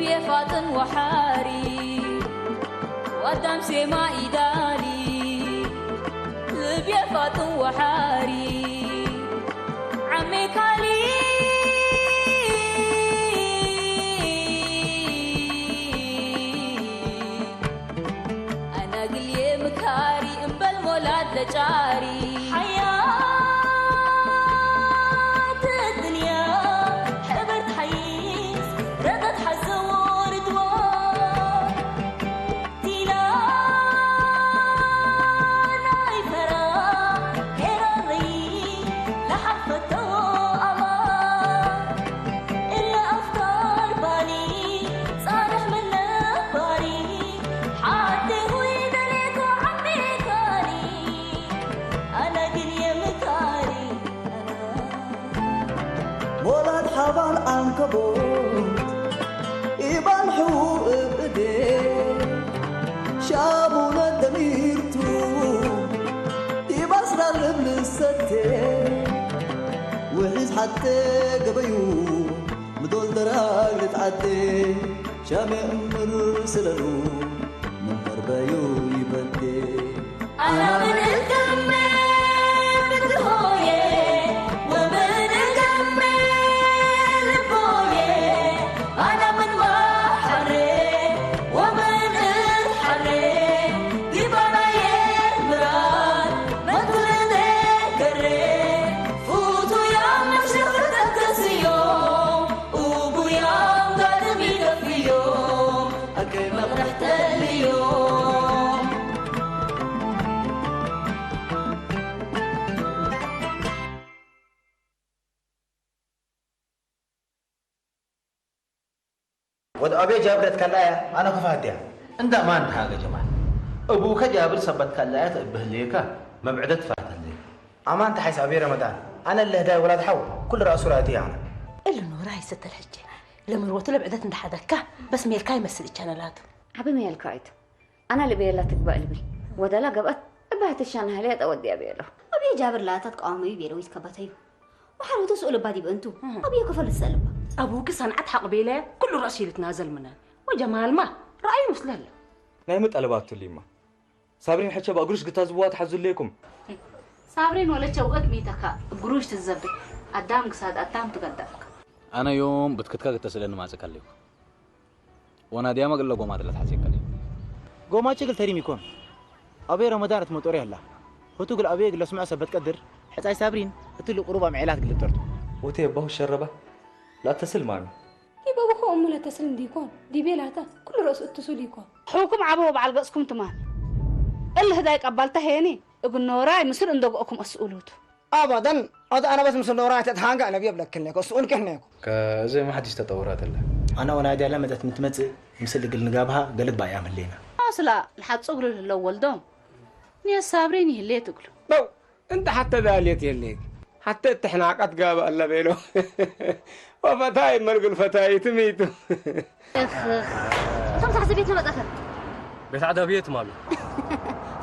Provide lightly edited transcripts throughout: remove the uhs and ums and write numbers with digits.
لبيا فاطن وحاري وقدام سما إدالي لبيا فاطن وحاري عمي كالي أنا قلي مكاري انبل مولاد لجاري حبال عنكبوت يبان حقوق بدي شابونا دميرتو يبصر الابن الستي وحيز حتى قبيو مدول دراج لتعدي شامي أمر سلالو من بربايو يبدي أنا من الدمي بالهوية ومن الدمي أنا من محري ومن الحري ديبانا يمران ما تلدي كري فوتو يا مشيخ تكسي يوم وبو يوم قادمي كفي يوم أكي مغرحت اليوم ود أبي جابرت كلايا أنا كفاديا أنت ما أنت حاجة جمال أبوك جابر سبت كلايا بهليكا مبعدت فاتلي أما أنت حيس أبي رمضان أنا اللي هداي ولاد حو كل رأس راتي أنا إلا نورا هي ست الحجة لما روت لبعدت أنت حدكة بس ميركا يمثل الشانلات عبي ميركايت أنا اللي بيلا تقبل قلبي ودلا قبت أبهت الشان هليت أودي أبي له أبي جابر لا تتقامي بيلو يتكبتيو وحلو تسأل بادي بأنتو أبي كفل السلب أبوك صنعت حق بيله كل رأسي يتنازل منها وجمال ما رأي مسلل لا متقلبات ليما صابرين حتى بقروش قتازبوات حزل ليكم صابرين ولا توقت ميتك قروش تزبط قدام قصاد قدام تقدمك أنا يوم بتكتك تسألني ما أتكلم وأنا ديما قل له قومات اللي تحسي كلي قومات شكل تريم يكون أبي رمضان تموتوري هلا هو تقول أبي قل اسمع سبت قدر حتى سابرين تقول قروبة معيلات قل ترتو وتيبه الشربة لا تسل مامي يبقى بخو أمه لا تسلم ديكون دي بيلاتا كل رأس اتصل ديكون حوكم عبوا بعلقسكم تمام اللي هداك قبلته هيني ابن نوراي مصير اندقكم اسئولوت أبدا أنا بس مثل نوراي تتهانق أنا بيبلك كنيك أسئول كنيك كزي ما حدش تطورات الله أنا ونادي لما تتمتمت مثل قل نقابها قلت بايعمل لينا أصلا لحد صقر الأول دوم نيا صابرين يهلي تقولوا بو أنت حتى ذاليت يليك حتى التحناقات قاب الله بيلو وفتاي مرقل فتاي تميتو تمسح بيتنا ما تأخر بيت عدابيت مامي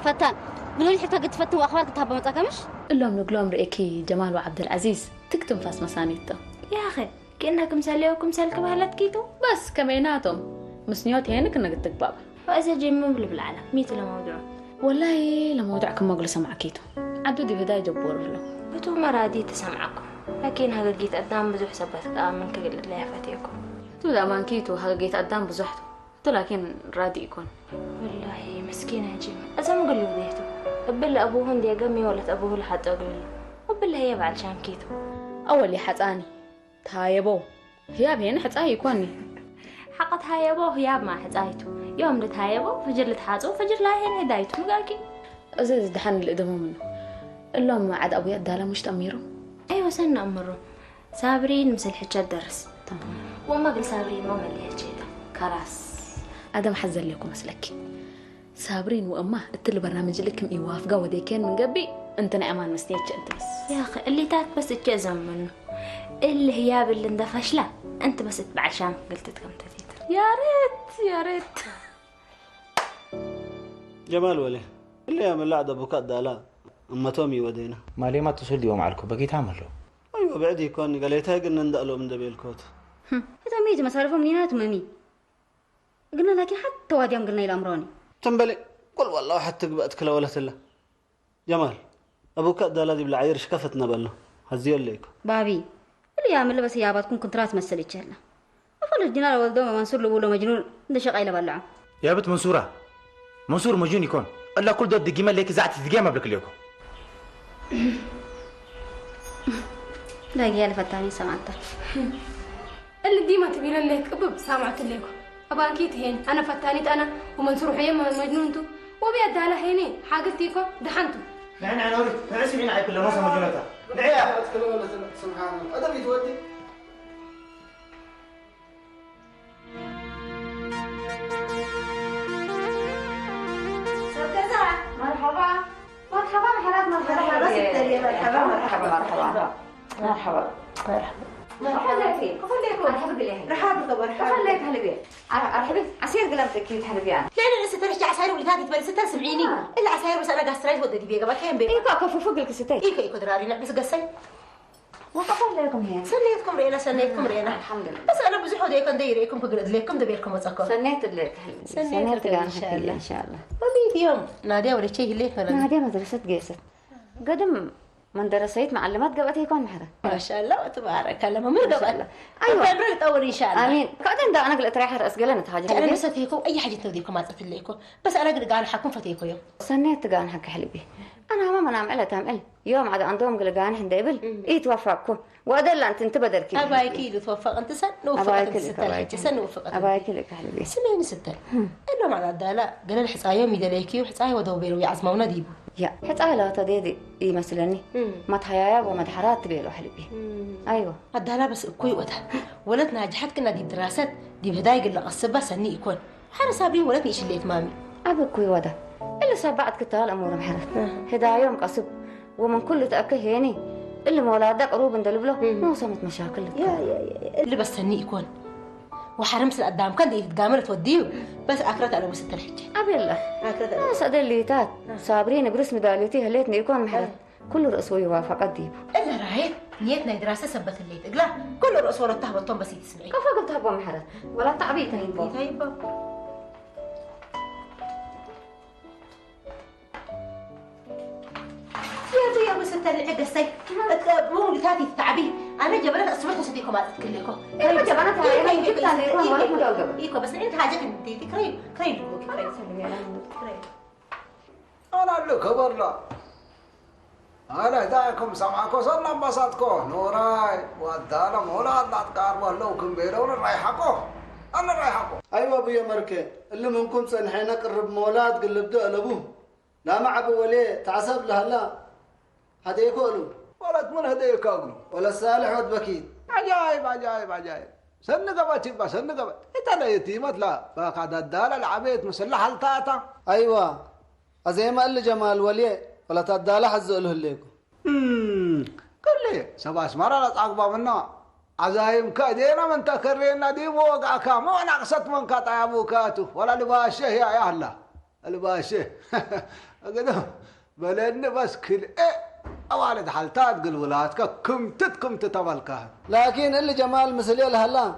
فتان قولي حتى قد فتن وأخبارك تهبى متأكمش اللهم نقولهم رأيكي جمال وعبد العزيز تكتم فاس مسانيته يا أخي كأنك مسالي وكمسالك بهالات كيتو بس كميناتهم مسنيوت هينك انك تقباب فإذا جي من بالعالم ميتو لموضوع والله لموضوعكم ما أقول سمعكيتو عدو دي بداية جبور له بتو مرادي تسمعكم لكن هذا جيت قدام بزح سبت آمن كقلت لي فتيكم تودا مانكيتو هذا جيت قدام بزحته لكن رادي يكون والله مسكينة جيم أزم قل له بديته قبل أبوهن دي قمي ولا أبوه لحد أقول له قبل هي بعد شان كيتو أول حتاني تهايبو هياب هين حتاي يكوني حقت هايبو هياب ما حتايتو يوم لتهايبو فجر لتحازو فجر لا هين هدايتو مقاكي أزاز دحن اللي قدمه منه اللهم عاد أبويا دالا مش تأميره أيوة سنة أمره صابرين مثل حجة درس وما قل صابرين ما مليها جيدا خلاص أدم حزن لكم مسلكي صابرين وأمه التل برنامج لكم يوافقوا وديكين من قبي أنت نعمان مستيتش أنت بس يا أخي اللي تاك بس تجزم منه اللي هياب اللي اندفش لا أنت بس تبع عشان قلت كم تثيتر يا ريت جمال ولا اللي يعمل لعد أبوك دالا أما تومي ودينا مالي ما تصل اليوم عليكم بقيت تعملوا أيوة بعد يكون قاليتها قلنا ندقلوا من دبي الكوت هذا ميت مصاريفهم نينات مامي قلنا لكن حتى واديهم قلنا إلى أمروني تنبلي قل والله حتى قبأت كلا ولا تلا جمال أبوك أدالا دي بالعير شكفتنا بله هزيو ليكو بابي اللي يعمل بس ياباتكم كنترات مسلي تشهلنا أفضل الجنال والدوم منصور لبولو مجنون ده شقايلة بلعه يا بنت منصورة منصور مجنون يكون الا كل دود دقيمه ليك زعت دقيمه بلك ليكو لا يا فتاني سمعتها اللي ديما تبي لك ابب سامعت لكم ابا اكيد هين انا فتانيت انا ومنصور حيما مجنونتو وبي اداله هينين حاجتيكم دحنتو نعم انا اوريك تعسي مين على كل نص مجنونتها دعيا سبحان الله ادم يتودي مرحبا مرحبا حالات مرحبا مرحبا ستة مرحبا مرحبا مرحبا مرحبا مرحبا فيك مرحبا بالله رحابك مرحبا مرحبا لك هلا بيك مرحبا عسير قلبتك كيف حلبي انا لا لا لسه ترجع عساير ولي هذه تبي ستة سمعيني الا عساير بس انا قاصراي ودي بيقى ما كان بي ايكو كفو فوق الكستين ايكو دراري لا بس قصي وقفوا لكم هي سنيتكم رينا سنيتكم رينا الحمد لله بس انا بزحوا ديكم دايريكم بقرد ليكم دبيركم وصاكم سنيت لك سنيت ان شاء الله ان شاء الله وليد يوم ناديه ولا شيء ليه ناديه مدرسه قيست قدم من درسيت معلمات قبت يكون محرة ما شاء الله وتبارك الله مر قبل ايوه كبرت اول ان شاء الله امين بعدين ده انا قلت رايح ارقص قلنا تهاجر انا نفسي فيكم اي حاجه توديكم ما تقتليكم بس انا قد قاعد حكم فتيكم يوم سنيت قاعد حق حلبي انا ماما انا عملت تعمل يوم عاد عندهم قال قاعد هندبل اي توفقكم وادل انت تبدل كده ابايكي لي توفق انت سن وفقت ستة سن وفقت ابايكي لك حلبي سنين ستة انه مع الداله قال الحصايه ميدليكي وحصايه ودوبيرو يعزمونا ديبو يا حصايه لا تديدي اي مثلني ما تحيايا وما تحرات تبيلو حلبي ايوه الداله بس كوي وده ولد ناجحت كنا دي دراسات دي بدايه قال قصبه سني يكون حنا صابرين ولد ايش اللي مامي ابي كوي وده اللي سبعت كتال امور محرت هدايا يوم قصب ومن كل تاكل هيني اللي مولادك قروب ندلب له مو سمت مشاكل يا اللي بس سني يكون وحرمت القدام كان دي يتقامل توديه بس اكرت انا وست الحجه ابي الله اكرت انا صدق اللي تات صابرين برس مداليتي هليتني يكون محرت كل رأس يوافق الديب الا رايت نيتنا دراسه سبت الليل لا كل رأس ولا تهبطون بس تسمعي كيف قلت هبوا محرت ولا تعبيت هيبو يا بس انت اللي قصي مو اللي تاتي تعبي انا جبلت اصبحت صديقكم ما تتكلمكم ايه ما جبلت هاي جبت انا يكون ولا مدوقه ايكو بس انت حاجه انت كريم انا اللي كبر لا انا دايكم سمعكم صرنا انبسطكم نوراي ودانا مولا الله تقاربوا لوكم بيرون رايحكم انا رايحكم ايوه ابو مركه اللي منكم سنحينا قرب مولاد قل بدو لابوه لا معب ولي تعصب له لا هذا يقولوا ولد من هذا يقولوا ولا صالح ود بكيد عجائب عجائب عجائب سنقبت يبقى سنقبت انت لا يتيمت لا باقعد الداله العبيد مسلح التاتا ايوه زي ما قال جمال ولي ولا تداله حزقله ليكم قل لي سباس مره تعقبا منا عزايم كادينا من تكرينا دي وقعك مو نقصت من قطع ابوكاتو ولا لباشه يا الله الباشه اقدر بلن بس كل اوالد حالتات قل ولادك كم تتبلكها لكن اللي جمال مثلي لهلا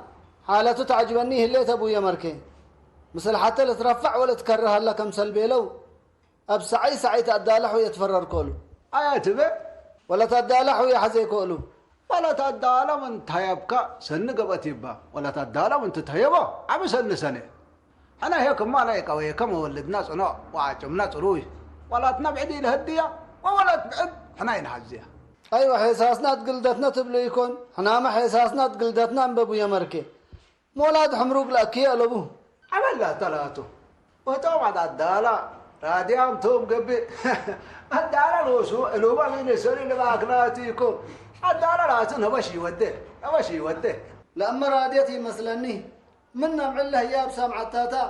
حالته تعجبني هليت ابويا مركي مثل حتى اللي ترفع ولا تكره هلا كم سلبي له ابسعي سعي تدالح ويتفرر كولو ايات به ولا تدالح ويحزي كولو ولا تدالح من تيبك سن قبتيبا ولا تدالح من تتيبا عم سنه انا هيك ما لايك او هيك ما ولدنا صنع وعجمنا روي ولا تنبعدي الهديه ولا تبعد احنا ينحزيها ايوه حساسنا قلدتنا تبلو يكون احنا ما حساسنا قلدتنا بابويا مركي مولاد حمروق لاكي الابو عمل لا ثلاثه وتوعد الداله راديام توم قبي الداله لوسو الوبا من يسري لباكناتيكم الداله لازم هبش يوده لما راديتي مثلني من معله يا بسامع تاتا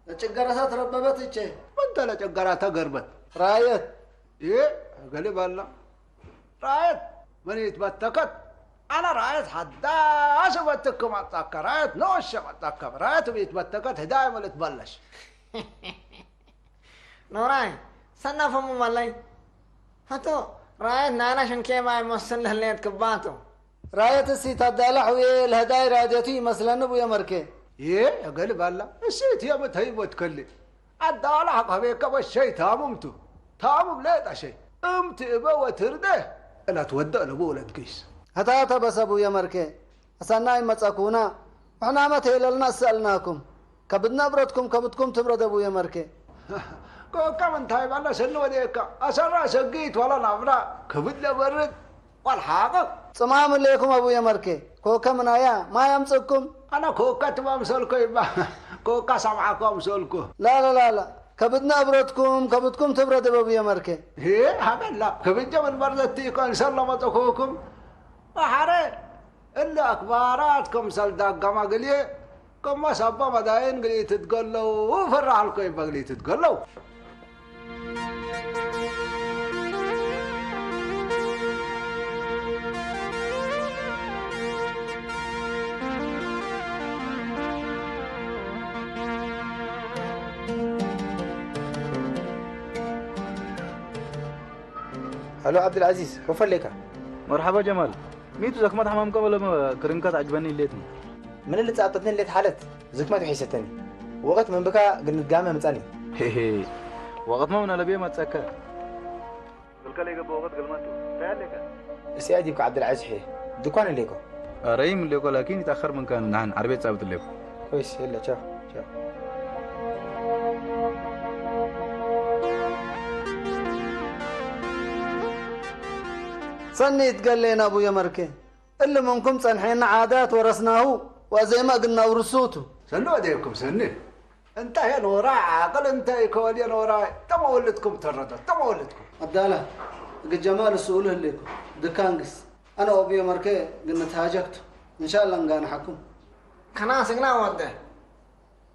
لچقرات رببت اچه انت لچقرات قربت رايت ايه قلب الله رايت من يتبتكت انا رايت حداش بتكم اتاك رايت نوش اتاك رايت بيتبتكت هدايه ولا تبلش نوراي صنفهم والله هاتو رايت نانا شن كيما يمثل اللي كباتو رايت السي تدالح وي الهدايا راديتي مثلا ابو يمركي يا قلب الله السيت يا متهيبت كلي عدال حق هبيك بالشيء تاممتو تامم لا شيء امت ابا وترده لا تودع لبو ولا تقيس هتا بس ابو يا مركي اسنا يمصكونا احنا ما تهللنا سالناكم كبدنا برتكم كبدكم تبرد ابو يا مركي كم انت هاي بالله سنو ديك اسرا سقيت ولا نبرا كبد برد والحاقه تمام عليكم ابو يا مركي كوكا منايا ما يمسكم انا كوكا تمام سلكو يبا كوكا سمعكم سلكو لا لا لا لا كبدنا برتكم كبدكم تبرد ابو يا مركي هي حبل لا كبد من بردتي كان سلمتكم وحره الا اكباراتكم سلداقما قليه كما سبا مداين قلي تتقلوا وفرح لكم يبا قلي تتقلوا الو عبد العزيز حفر لك مرحبا جمال ميتو زكمت حمام قبل ما كرنكات عجبني الليتني من اللي تعطتني اللي حالت زكمت وحيستني وقت من بكا قلت قامه مصاني هي وقت ما من البيه ما تسكر قلت لي قبل وقت قلماتو تعالك سيادي بك عبد العزيز حي دكان ليكو ريم ليكو لكن يتاخر من كان نحن عربيه صابت ليكو كويس يلا تشاو تشاو صني يتقلينا ابو يا مركي اللي منكم صنحينا عادات ورثناه وزي ما قلنا ورثوته سنو ديكم سني انت يا نورا عاقل انت يكون يا نورا تما ولدكم تردد تما ولدكم عبدالله جمال السؤال لكم دكانجس انا ابو يا مركي قلنا تهاجكت ان شاء الله نقان حكم كنا سقنا وده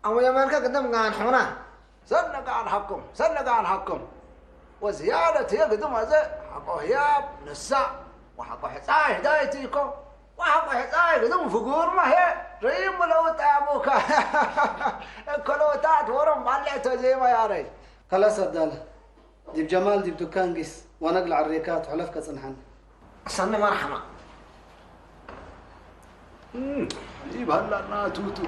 ابو يا مركي قدام قان حنا سنق عن حكم سنق عن حكم وزيادة يقدم هذا حقه هياب نسا وحقه حصاي دايتيكم وحقه حصاي قدم فقور ما هي ريم لو تعبوك كلو تات ورم علعته زي ما ياري خلاص عبدالله جيب جمال جيب دكانجس ونقل على الريكات وحلفك صنحن سنة مرحمة جيب هلا ناتوتو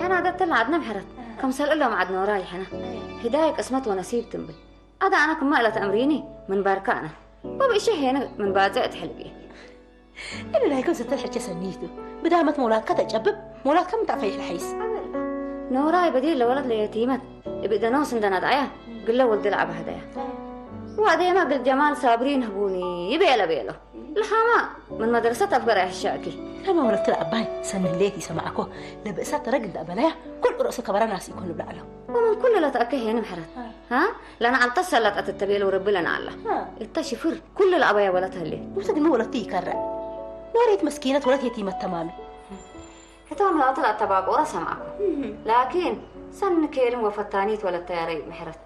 حنا عدت عدنا بحرت كم سأل لهم عدنا وراي حنا هداية قسمت ونسيب تنبل هذا أنا كم مقلة أمريني من باركانا وبإشي هنا من بازعت حلقي إلا لا يكون ستلحج سنيته بدامت مولاد كتا جبب مولاد كم تعفيه الحيس نوراي بديل لولد ليتيمات يبقى نوس عندنا دعيا قل له ولد العب هدايا وهذا ما قلت جمال صابرين هبوني يبيله بيله الحما من مدرسة أفقر الشاكي لما ولدت العباي سن الليتي سمعكو لبئسات رجل أبلايا كل رأس كبار ناس يكونوا بلعلهم ومن كل لا تأكيه هنا محرت ها لأن على تصلت أتتبيل ورب لنا الله التشفر كل الأبايا ولتها اللي وتدي ما ولدتي كرر نوريت مسكينة ولد يتيمة تمامي حتى ما طلعت تباق ورا سمعكم لكن سن كيلم وفتانيت ولا التياري محرت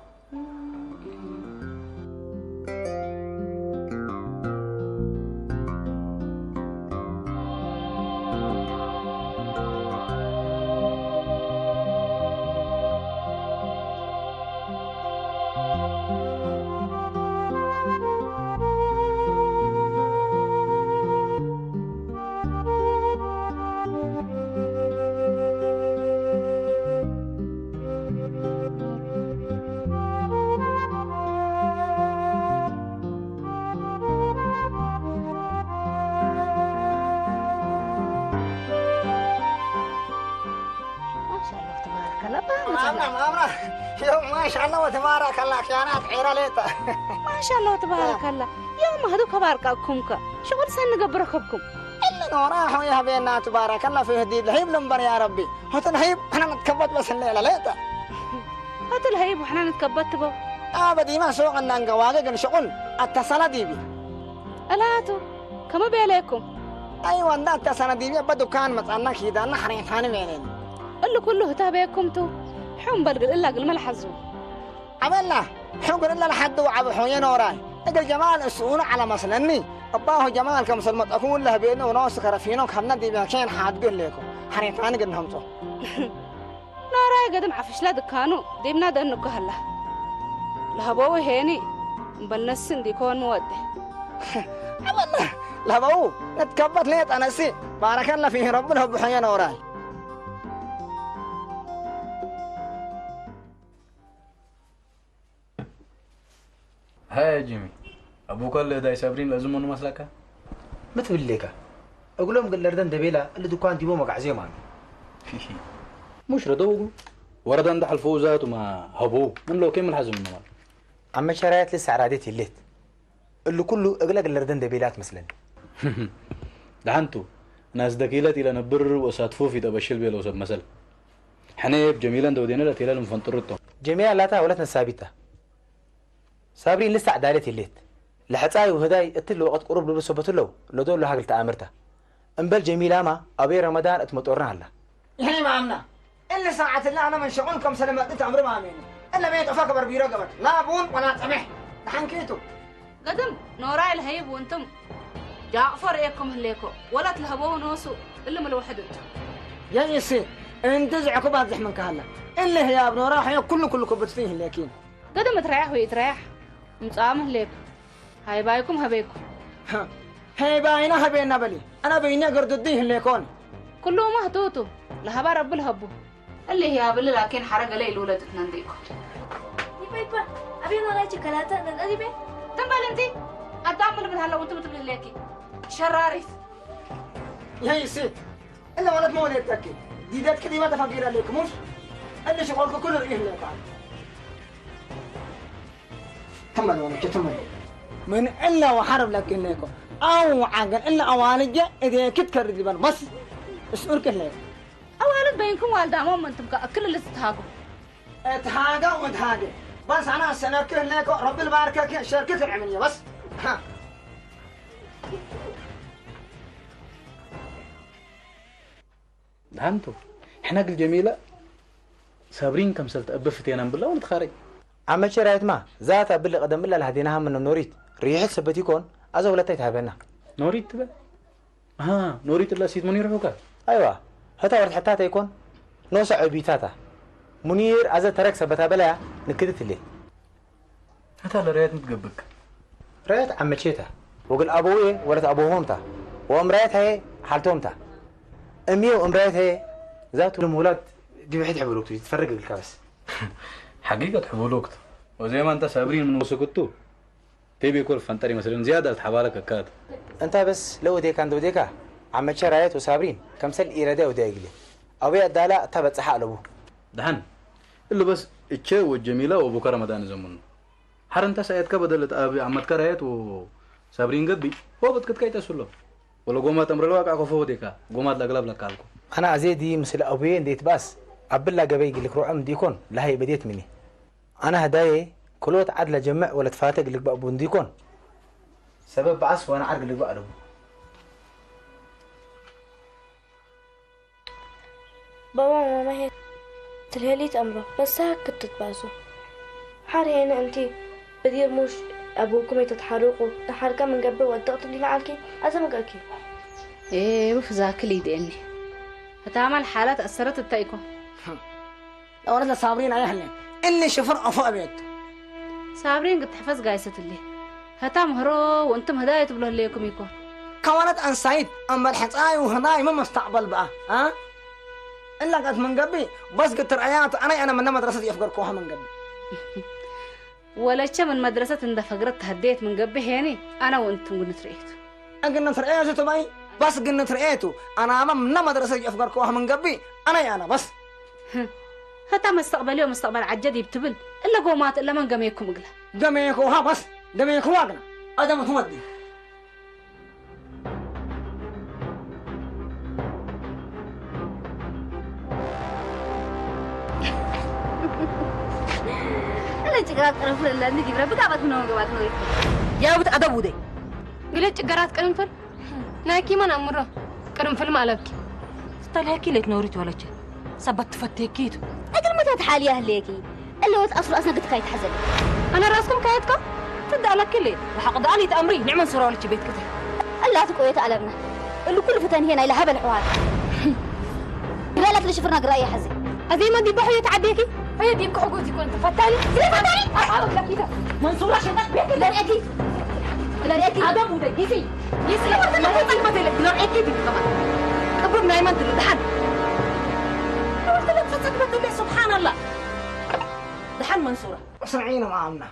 ما شاء الله وتبارك الله كانت عيرة ليتا ما شاء الله وتبارك الله يوم هدوك بارككمك شغل سن قبركبكم إلا نوراح ويا بينا تبارك الله في هديد لهيب لنبر يا ربي هو تنهيب احنا نتكبت بس الليلة ليتا هات الهيب وحنا نتكبت بو بدي ما سوق أن ننقواقق شغل اتصل ديبي ألاتو كما بيليكم أيوة أنت اتصل ديبي بدو كان مطعنا كيدا نحرين ثاني مينين اللي كله تابعكم تو حوم بلقل إلا قل ملحظو عملنا حوم قل إلا لحد وعب حوين وراي اقل جمال السؤول على مسلني أباه جمال كمسلمت أكون له بينه وناس كرفينه وخمنا دي بكين حاد قل لكم حرين ثاني قل نهمتو ناراي قدم عفش لا دكانو ديبنا دهنو كهلا لهبوه هيني بلنسن دي كون موده عملنا لهبوه نتكبت ليت أنا سي بارك الله فيه ربنا هب حيانا وراي هاي جيمي ابوك اللي داي صابرين لازم انه مسلكه مثل ليكا اقول لهم قال لردن دبيلا اللي دكان تبو مقع زي ما مش ردوا ورد عند الفوزات وما هبو من لو كم الحزم منه اما شرايط لسه عرادتي الليت اللي كله اقلق لردن دبيلات مثلا دعنتو ناس دكيلات الى نبر وساتفو في تبشل بيلو سب مثل حنيب جميلا دودينا لا تيلا مفنطرتو جميع لا تا ولتنا ثابته صابرين لسه عدالتي الليت لحصاي وهداي اتلو وقت قرب لو سبتلو لو دول له حقل تامرته انبل جميله ما ابي رمضان اتمطورنا هلا يعني ما امنا الا ساعه الله انا من شغلكم سلامات امر ما امين الا ما يتفاك بربي رقبت لا بون ولا سمح حنكيتو قدم نوراي الهيب وانتم جعفر ايكم هليكو ولا تلهبوه نوسو الا من الوحدت يا يسي انت زعكم بعد زحمنك هلا اللي هي ابن راح كلكم بتفيه لكن قدم تريح ويتريح مصام هليك هاي بايكم هبيكم هاي باينا هبينا بلي انا بيني قردديه ليكون كلهم هتوتو لهبا رب الهبو اللي هي قبل لكن حرق لي الولد تننديكو يبا ابي ما رايك كلاتا نادي بي تنبال انتي اتعمل من هلا وانتم تبلي ليكي شراريث يا يسي الا ولد مو نتاكي ديدات كدي ما تفكر عليكم مش اللي شغلكم كله ريه لك تمام وانا تمام من الا وحرب لكن ليكم او عقل الا اوالجه اذا كنت كرد بان بس اسمرك لك اوالد بينكم والده ما انتم كل اللي تتهاجوا اتهاجوا واتهاجوا بس انا سنركه لك رب البركه شركه العمليه بس ها دعنتو احنا قل جميله صابرين كم سلت ابفتينا بالله ونتخارج عم شرايط ما ذات ابل قدم بالله لهديناها من نوريت ريحه سبتي كون ازولتي تهبنا نوريت تبع نوريت الله سيد منير حوكا ايوه هتا ورد حتى يكون نوسع بيتاتا منير ازا ترك سبتها بلا نكدت لي هتا لريت متقبك ريت عم شيتا وقل ابوي ولد ابوهم تا وامريت هي حالتهم تا امي وامريت هي ذات المولاد دي بحيت حبلوك تفرق الكاس حقيقة حبولوك وزي ما انت صابرين من وسكتو تبي كل فانتري مثلا زيادة تحبالك الكاد انت بس لو دي كان دوديكا عم شرايط وصابرين كم سل إيرادة ودايقلي أبي الدالة تبت صحاء لبو دهن إلا بس إتشي والجميلة وبوك رمضان زمن حر انت سايد كبدلت أبي عمد كرايت وصابرين قد بي هو بدكت كايتا سلو ولا قومات أمر الواقع كفو ديكا قومات لأقلب لكالكو أنا أزيدي مثل أبوين ديت بس أبلا قبي لك روعم ديكون لهي بديت مني أنا هداي كلوت عدل جمع ولا تفاتق لك بقى بونديكون سبب بعص وأنا عرق لك بقى لبو بابا وماما هيك تلهيليت أمره بس هيك كنت تباسو حاري هنا أنتي بدي موش أبوكم يتتحرقوا تحركة من قبل ودقت اللي لعالكي أزم قاكي ايه مفزاك لي ديني هتعمل حالات أثرت التايكو لو رجل صابرين على أهلي اللي شفر أفوق بيت صابرين قد تحفظ قايسة اللي هتعم هرو وانتم هداية تبلوه ليكم يكون كوانت أن سعيد أما الحصاي وهناي ما مستقبل بقى ها إلا قد من قبل بس قلت رأيات أنا من مدرسة يفقركوها من قبل ولا شيء من مدرسة إن فقرت هديت من قبل هني أنا وأنتم قلنا تريتو قلنا تريتو تبعي بس قلنا تريتو أنا من مدرسة يفقركوها من قبل أنا بس هتا مستقبلي ومستقبل عجدي بتبل إلا قومات إلا من قميكم قلا قميكوها بس قميكوها قنا أدم تودي ጭግራት ቅርንፍል ለእንዲ ዲብረ ብቃበት ነው ገባት ነው ያው ተቀደቡ ደይ ግለ ጭግራት ቅርንፍል ናኪ ማን አምሮ ቅርንፍል ማለብኪ استلهكي لك نوريت ولا شيء سبت فتيكيت اقل متى تحالي اهليكي اللي وقت اصل اصلا قلت كايت حزن انا راسكم كايتكم تدع لك لي وحق ضالي تامري نعم نصروا لك بيت كده الله تقوي تعلمنا اللي كل فتن هنا الى هبل حوار لا لا شفرنا قرايه حزن هذه ما دي بحيه تعديكي هي دي بحقوقي كنت فتاني فتاني اعرف لك كده منصور عشان بيك لا اكيد لا اكيد هذا مو ده يسي لا اكيد كمان ما يمنت دحن قلت لك فتكبت لي سبحان الله دحن منصورة سمعينا معامنا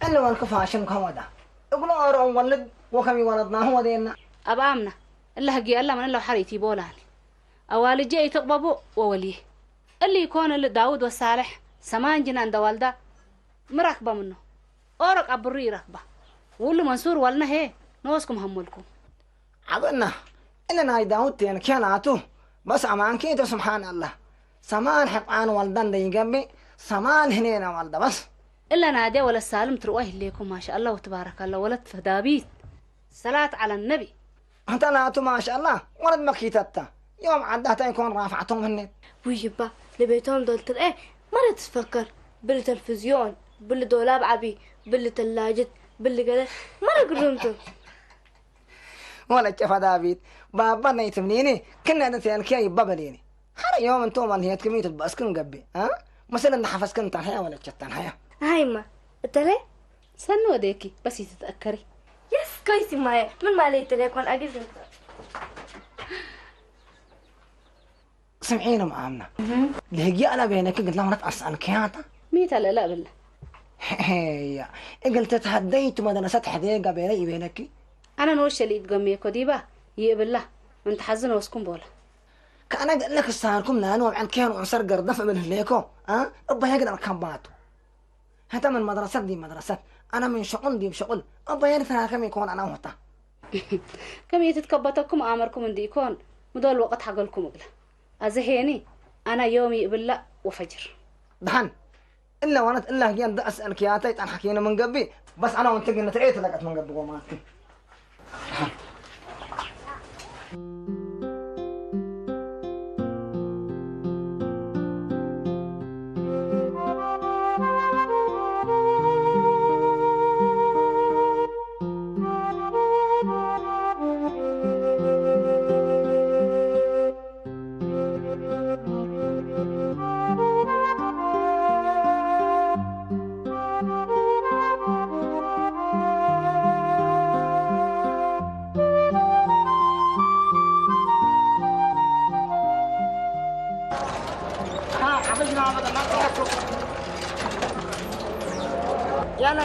اللي والكفاشن كودا يقولوا أرون ولد وكم ولدنا هو دينا أبامنا اللي هجي الله من الله حريتي بولاني أوالي جاي تقببو ووليه اللي يكون اللي داود والصالح سمان جنان دوالدا مركبة منه أورق أبري ركبة واللي منصور ولنا هي نوسكم همولكم عقلنا إننا داود تين كاناتو بس أمان كيتو سبحان الله سمان حقان والدان دي جنبي سمان هنينا والدا بس إلا نادي ولا السالم ترويه ليكم ما شاء الله وتبارك الله ولد فدابيت صلاة على النبي أنت ناتو ما شاء الله ولد مكيتتا يوم عدها يكون رافعتهم هنين ويجبا لبيتهم دولت إيه مرة تفكر بالتلفزيون بالدولاب عبي بالثلاجة بالقدر مرة قرمتو ولا كيف دابيت بابا نيتمنيني كنا نتيان كي بابليني هر يوم انتم من هي كمية الباسكن قبي ها مثلا نحفظ كنت الحياة ولا تشتان حياة هاي ما انت ليه سنو ديكي بس تتذكري يس كويس معايا من ما لي تليفون اجيب سمعينا معامنا لهجي انا بينك قلت لهم اسال كياتا ميتا لا بالله هي قلت تهديت مدرسة حديقة بيني بينك انا نوش اللي تقمي كديبه يقبله انت حزن واسكم بولا كأنا قال لك استهاركم لانه عن كان عنصر قردف من هليكو ها ابا يقدر كباتو هذا من مدرسة دي مدرسة انا من شغل دي بشغل ابا يرثنا كم يكون انا وهتا كم يتتكبتكم امركم ان يكون مدول وقت حقلكم قبل ازهيني انا يومي يقبل وفجر دحن الا وانا الا هي اسالك يا تيت عن حكينا من قبي بس انا وانت قلنا تريت لقت من قبي وماتي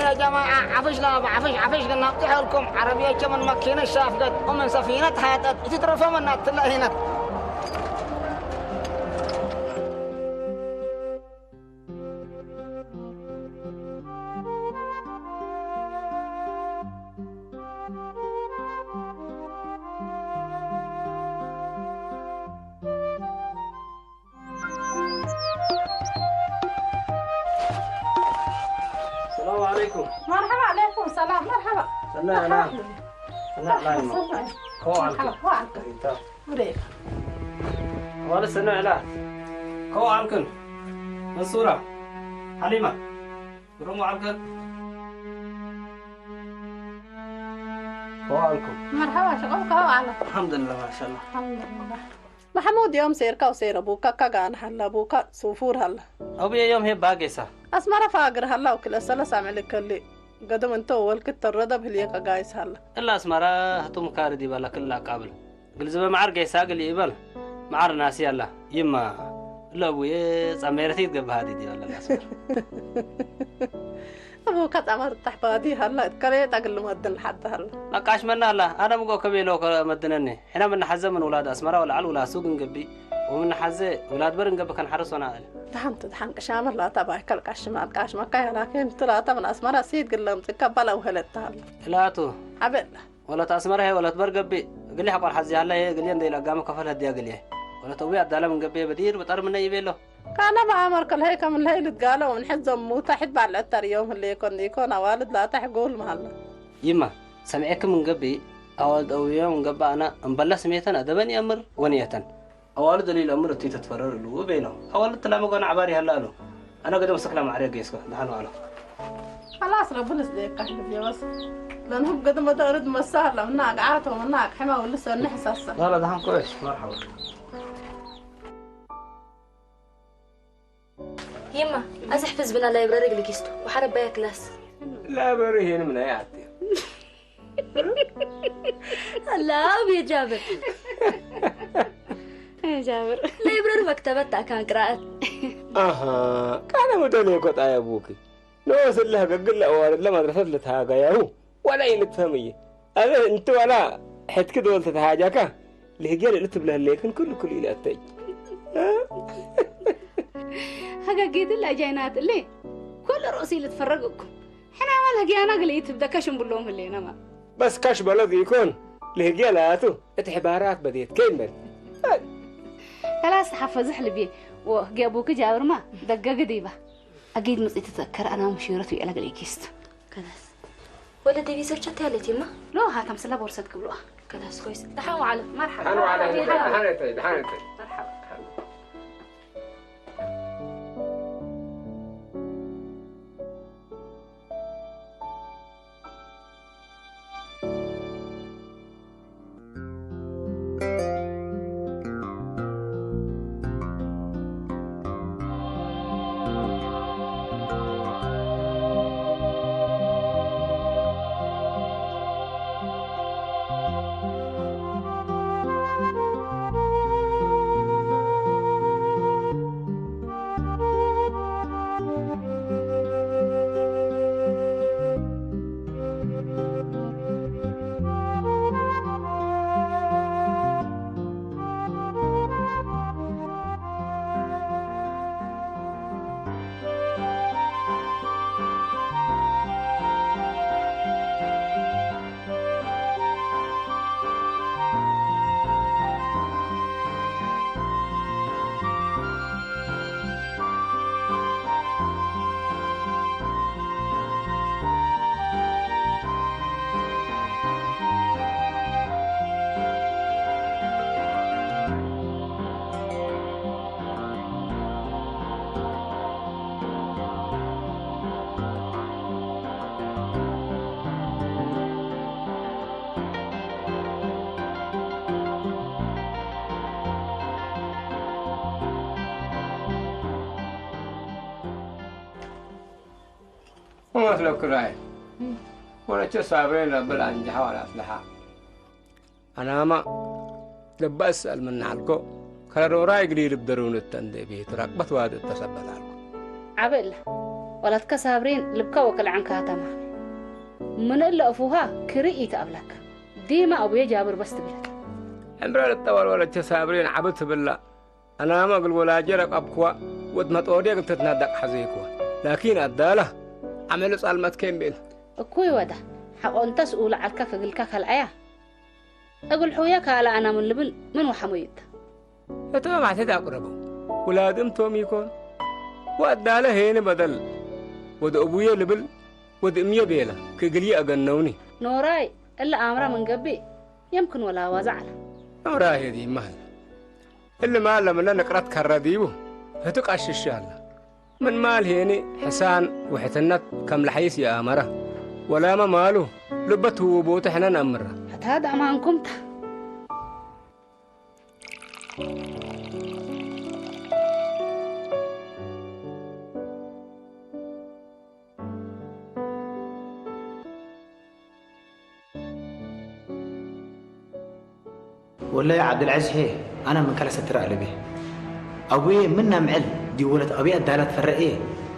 يا جماعة عفش قلنا افتح لكم عربية كمان مكينة شافقت ومن سفينة حياتت تترفع منها تلا هنا السلام عليكم. مرحبا عليكم السلام مرحبا. سنة نعم. سنة نعم. هو عنك. وريك. ولا سنة لا. هو عنك. منصورة. حليمة. رومو عنك. هو عنكم. مرحبا شغلك هو عنك. الحمد لله ما شاء الله. الحمد لله. محمود يوم سيركا وسير أبوكا كجان هلا أبوكا سوفور هلا. أبويا يوم هي باقيسة. أسمع فاقر هلا وكل سنة سامع لك اللي قدم أنت أول كنت الرضا بهليك جايس هلا. إلا أسمع هتوم كاردي بلا كلها قابل. قل زبا معر جايسة قل يبل معر ناسي الله يما لا أبويا ساميرتي تجيب هذه دي ولا أسمع. أبوكا تعمر تحبادي هلا تكريت أقل مدن حتى هلا. لا كاش منا هلا أنا مقو كبيلو مدنني حنا من حزة من ولاد أسمرة ولا على ولا سوق نجبي ومن حزة ولاد برن جب كان حرس وأنا دحن كشامر لا تبع كل كاش ما كاي لكن ترى من أسمرة سيد قلهم تكبلا وهلت هلا. لا تو. عبلا. ولا تأسمرة هي ولا تبر جبي قل لي حبر حزة هلا هي قل لي عندي لقامة كفل هدية قل لي ولا توي عدالة من جبي بدير بتر من يبيله. كان بعمر كل هيك من هي قالوا من حزم مو تحت بعد العتر يوم اللي يكون والد لا تحقول مهلا يما سمعك من قبي أولد أو يوم قبى أنا مبلغ سميتنا أدبني أمر ونية أولد اللي الأمر تي تتفرر له وبينه أولد تلا مقنا عباري هلا له أنا قدام سكلا مع ريقيسكو نحن على خلاص ربنا يسديك يا بس لأنهم قدام دارد مسهل مناك عارتهم مناك حما ولسه نحسس لا دهان كويس مرحبا يما أزحفز بنا لايبراري اللي كيستو وحرب بيا كلاس لايبراري هنا من عيادتي لا يا جابر جابر لا يبرر مكتبتها كان قراءة كان مدني قط يا ابوكي نوصل لها قل اوارد لما درست لتها يا هو ولا ينتفهمي انا انت ولا حد كده قلت حاجه اللي هي اللي تبله لكن كل الى اتي هاجا جيد لا جاينات ليه كل رؤسي اللي تفرقكم احنا ما لقي انا قلت تبدا كشم بلوم اللي ما بس كش بلد يكون لهجي لاتو اتحبارات بديت كمل خلاص حفظ حلبي وجي ابوك جابر ما دقه قديبه اكيد مصيت تتذكر انا مشيرته الى قليكيست خلاص ولا تبي سوتشات هالتي ما لو هاكم سلا بورصه قبلوها خلاص كويس دحوا على مرحبا حنو على دحانتي مرحبا ما أسلوك راي ولا تصابرين ربنا عن جهة ولا أصلحة أنا ما لبى أسأل من عالكو كانوا راي قليل بدرون التندي به تراقبت واد التسبب عالكو عبل ولا تكسابرين لبكا وكل عن كاتما من إلا أفوها كريئي تقبلك ديما أبويا جابر بس تبلك عمران الطوال ولا تصابرين عبدت بالله أنا ما أقول ولا جرك أبكوا ودمت أوريك تتنادق حزيكوا لكن الدالة عملوا صالمات كم بين كوي وده حق أنت تسأل على الكف الكف الآية أقول حوياك على أنا من لبن من وحميد فتوى ما تدع قربه ولادم توم يكون وأداله هنا بدل ود أبويا لبل ود أمي بيلا كقلي أجنوني نوراي إلا أمره من قبي يمكن ولا وزعل نوراي هذه مهل اللي ما لما نقرأت كرديبه هتوك عش الشهر من مال هيني حسان وحتنت كم لحيس يا أمره ولا ما ماله لبته وبوت حنا نمره هذا أمانكم والله يا عبد العزيز هي أنا من كلا ستر على به أبوي منا معل دي ولد أبي أدالت فرقيه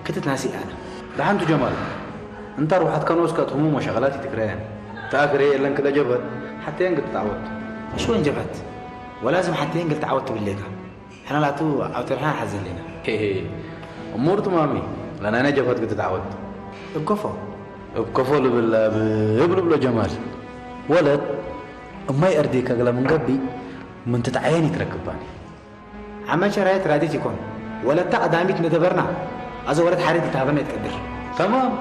كنت ناسي أنا دحنتو جمال انت روحت كانوس كات هموم وشغلاتي تكرهن تاكري لان كده جبت حتى ينقل تعودت شو جبت ولازم حتى ينقل تعودت بالليقة احنا لا تو عودت الحين حزن لنا هي امورت مامي لان انا جبت قد تعودت بكفو بلا جمال ولد ما يرديك اغلى من قبي من تتعيني تركباني عما شرايت راديت يكون ولد تقداميت ندبرنا أزو ولد حريد تهابنا يتقدر تمام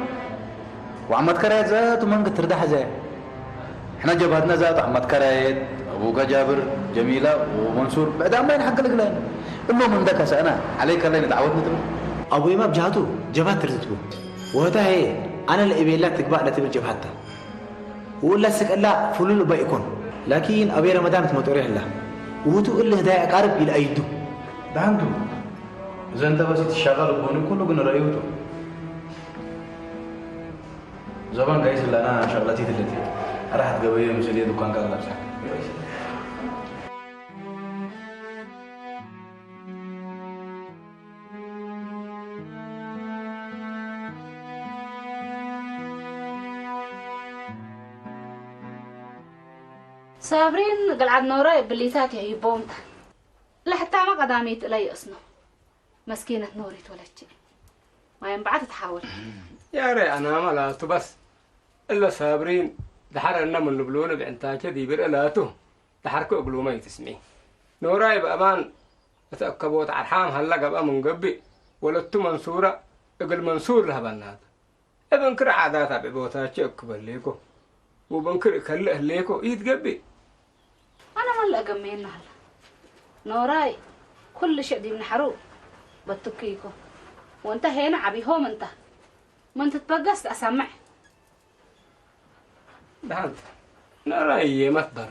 وعمد كرايت ذات ومن قد تردح زي احنا جبهتنا ذات عمد كرايت ابوك جابر جميلة ومنصور بعد ما ينحق لك لين اما من ذاك انا عليك الله نتعودنا تبع ابوي ما بجهته جبهت ترتبو وهذا هي انا اللي ابي لك تقبع لا تبر جبهتها ولا سك لا فلول بايكون لكن ابي رمضان تمطوري الله وهو اللي هدايا قارب الى ايدو ده عنده اذا انت بس تشغل بوني كله قلنا رايوته زمان قايس اللي انا شغلتي التي راحت قبيه مسؤوليه دكان كذا صابرين قلعد نوراي بليتات يا يبونتا لحتى ما قداميت إلي أصنو مسكينة نوري تولدتي ما ينبعت تحاول يا ري أنا ملاتو بس إلا صابرين دحر أنا من نبلون بعنتاك دي برقلاته دحركو قبلو ما يتسمي نوراي بأمان أتأكبوت عرحام هلا قبأ من قبي ولدتو منصورة اقل منصور لها بنات ابنكر عاداتها ببوتاك أكبر ليكو وبنكر كله ليكو يتقبي أنا ما لقى قمينا هلا نوراي كل شيء دي من حروب بتكيكو وانت هنا عبي هو منت ما انت تبقست أسمع ده نوراي ما تضر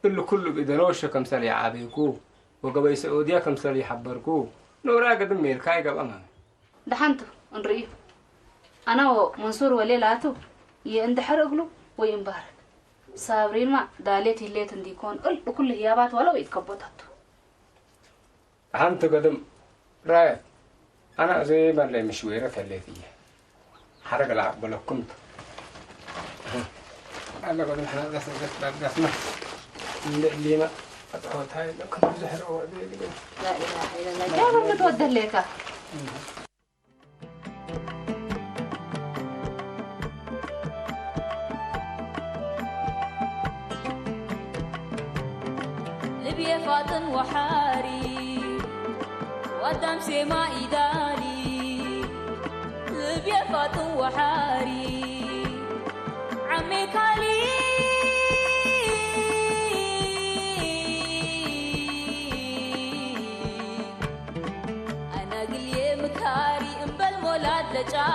اللي كله بإدنوش كمثال يعابيكو وقبي سعودية كمثال يحبركو نوراي قدم ميركاي قبل أمامي دحنتو نريه أنا ومنصور وليلاتو يندحر أقلو وينبارك صابرين ما داليتي اللي تنديكون كل هيابات ولو يتكبوتاتو أنت قدم رايت أنا زي ما اللي مشويرة الليثية حرق العب ولا كنت أنا قدم إحنا بس ما اللي ما أتعود هاي كنت زهر أو لا إله إلا الله جابر متودر ليك لبيا فاطن وحاري قدام سما إداري لبيا فاطن وحاري عمي كالي أنا قلي مكاري إن بالمولاد لجاري